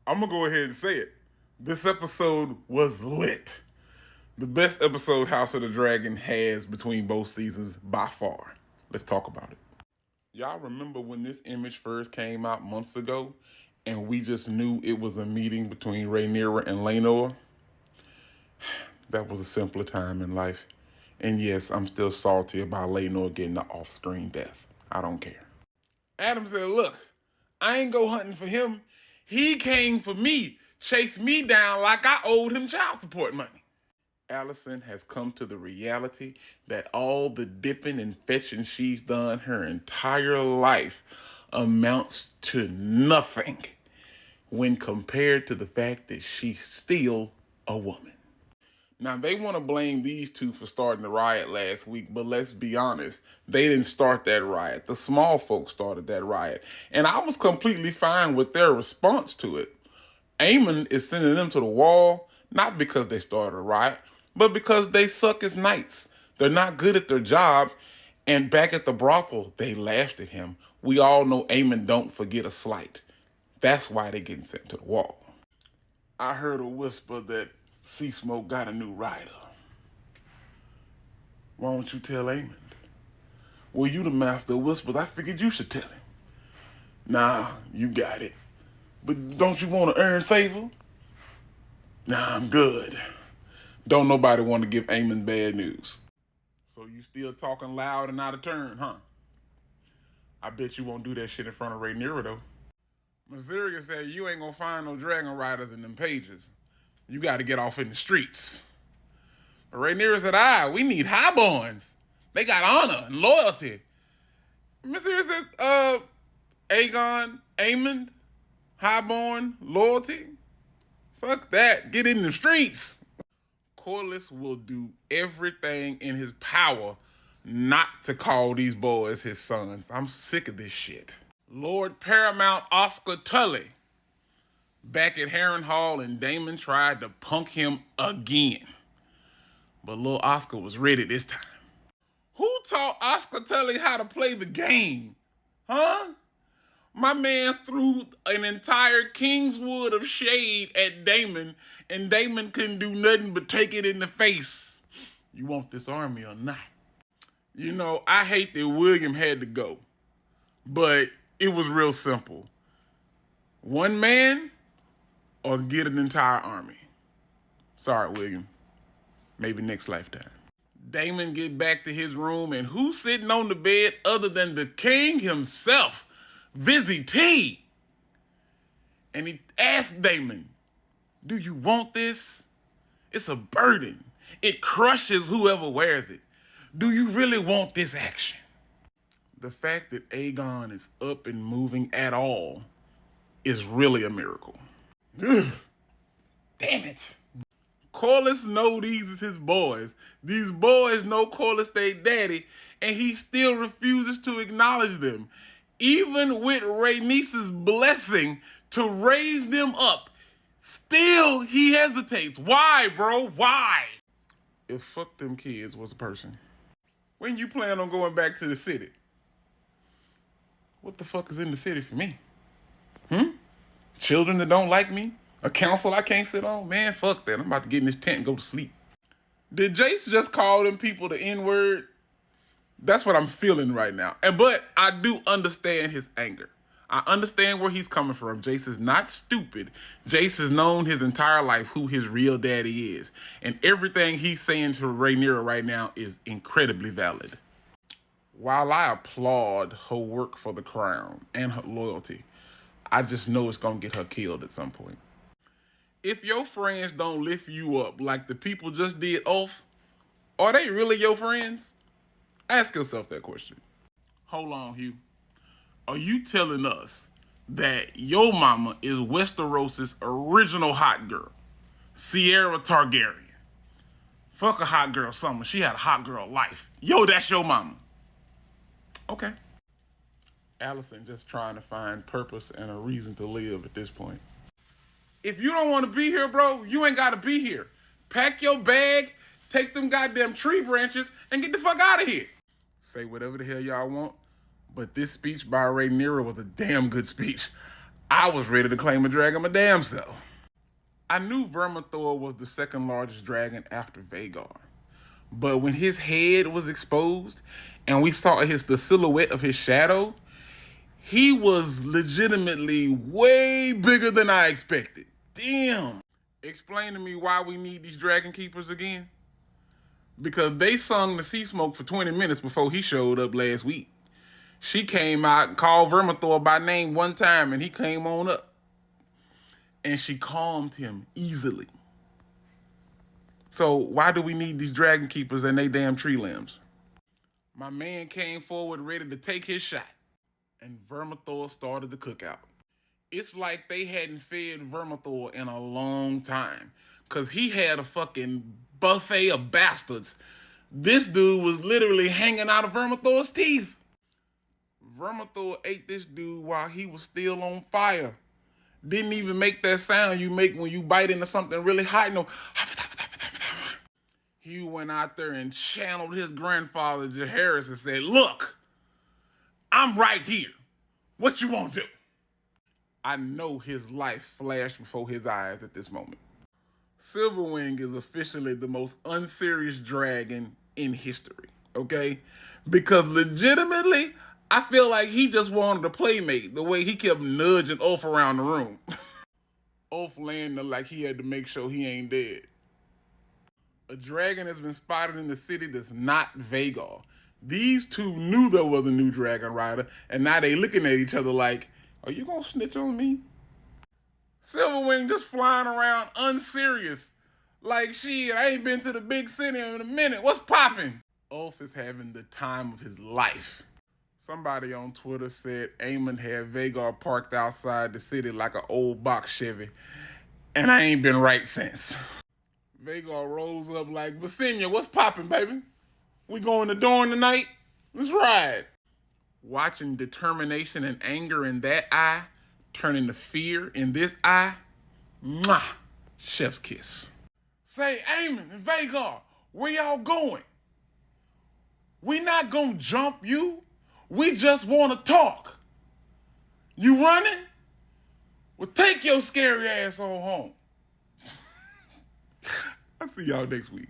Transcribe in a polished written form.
I'm gonna go ahead and say it. This episode was lit. The best episode House of the Dragon has between both seasons by far. Let's talk about it. Y'all remember when this image first came out months ago and we just knew it was a meeting between Rhaenyra and Laenor? That was a simpler time in life. And yes, I'm still salty about Laenor getting the off-screen death. I don't care. Adam said, look, I ain't go hunting for him. He came for me, chased me down like I owed him child support money. Alicent has come to the reality that all the dipping and fetching she's done her entire life amounts to nothing when compared to the fact that she's still a woman. Now, they want to blame these two for starting the riot last week, but let's be honest, they didn't start that riot. The small folks started that riot. And I was completely fine with their response to it. Aemon is sending them to the wall, not because they started a riot, but because they suck as knights. They're not good at their job, and back at the brothel, they laughed at him. We all know Aemon don't forget a slight. That's why they're getting sent to the wall. I heard a whisper that Sea Smoke got a new rider. Why don't you tell Aemon? Well, you the master of whispers. I figured you should tell him. Nah, you got it. But don't you want to earn favor? Nah, I'm good. Don't nobody want to give Aemon bad news. So you still talking loud and out of turn, huh? I bet you won't do that shit in front of Rhaenyra, though. Mysaria said you ain't gonna find no dragon riders in them pages. You got to get off in the streets. But Rhaenyra said, we need highborns. They got honor and loyalty. Mysaria said, Aegon, Aemon, highborn, loyalty. Fuck that. Get in the streets. Corlys will do everything in his power not to call these boys his sons. I'm sick of this shit. Lord Paramount Oscar Tully back at Harrenhal, and Daemon tried to punk him again. But little Oscar was ready this time. Who taught Oscar Tully how to play the game? Huh? My man threw an entire Kingswood of shade at Daemon, and Daemon couldn't do nothing but take it in the face. You want this army or not? You know, I hate that William had to go, but it was real simple. One man or get an entire army. Sorry, William. Maybe next lifetime. Daemon get back to his room, and who's sitting on the bed other than the king himself, Vizzy T? And he asked Daemon, do you want this? It's a burden. It crushes whoever wears it. Do you really want this action? The fact that Aegon is up and moving at all is really a miracle. Ugh. Damn it. Corlys know these is his boys. These boys know Corlys they daddy, and he still refuses to acknowledge them. Even with Rhaenys's blessing to raise them up, still he hesitates. Why, bro? Why? If fuck them kids was a person, when you plan on going back to the city? What the fuck is in the city for me? Children that don't like me? A council I can't sit on? Man, fuck that. I'm about to get in this tent and go to sleep. Did Jace just call them people the N-word? That's what I'm feeling right now. But I do understand his anger. I understand where he's coming from. Jace is not stupid. Jace has known his entire life who his real daddy is. And everything he's saying to Rhaenyra right now is incredibly valid. While I applaud her work for the crown and her loyalty, I just know it's going to get her killed at some point. If your friends don't lift you up like the people just did off, are they really your friends? Ask yourself that question. Hold on, Hugh. Are you telling us that your mama is Westeros' original hot girl, Sierra Targaryen? Fuck a hot girl summer. She had a hot girl life. Yo, that's your mama. Okay. Alicent just trying to find purpose and a reason to live at this point. If you don't want to be here, bro, you ain't got to be here. Pack your bag, take them goddamn tree branches, and get the fuck out of here. Say whatever the hell y'all want, but this speech by Rhaenyra was a damn good speech. I was ready to claim a dragon my damn self. I knew Vermithor was the second largest dragon after Vhagar. But when his head was exposed and we saw the silhouette of his shadow, he was legitimately way bigger than I expected. Damn. Explain to me why we need these dragon keepers again. Because they sung the sea smoke for 20 minutes before he showed up last week. She came out and called Vermithor by name one time and he came on up. And she calmed him easily. So why do we need these dragon keepers and they damn tree limbs? My man came forward ready to take his shot. And Vermithor started the cookout. It's like they hadn't fed Vermithor in a long time. Because he had a fucking buffet of bastards. This dude was literally hanging out of Vermithor's teeth. Vermithor ate this dude while he was still on fire. Didn't even make that sound you make when you bite into something really hot. No. He went out there and channeled his grandfather, Jaehaerys, and said, look, I'm right here. What you want to do? I know his life flashed before his eyes at this moment. Silverwing is officially the most unserious dragon in history, okay? Because legitimately, I feel like he just wanted a playmate the way he kept nudging Ulf around the room. Ulf landed like he had to make sure he ain't dead. A dragon has been spotted in the city that's not Vhagar. These two knew there was a new dragon rider, and now they looking at each other like, are you gonna snitch on me? Silverwing just flying around unserious. Like, shit, I ain't been to the big city in a minute. What's poppin'? Ulf is having the time of his life. Somebody on Twitter said Aemon had Vhagar parked outside the city like an old box Chevy. And I ain't been right since. Vhagar rolls up like, Visenya, what's poppin', baby? We going to Dorne tonight? Let's ride. Watching determination and anger in that eye turn into fear in this eye, mwah, chef's kiss. Say, Aemon and Vhagar, where y'all going? We not gonna jump you. We just want to talk. You running? Well, take your scary ass on home. I'll see y'all next week.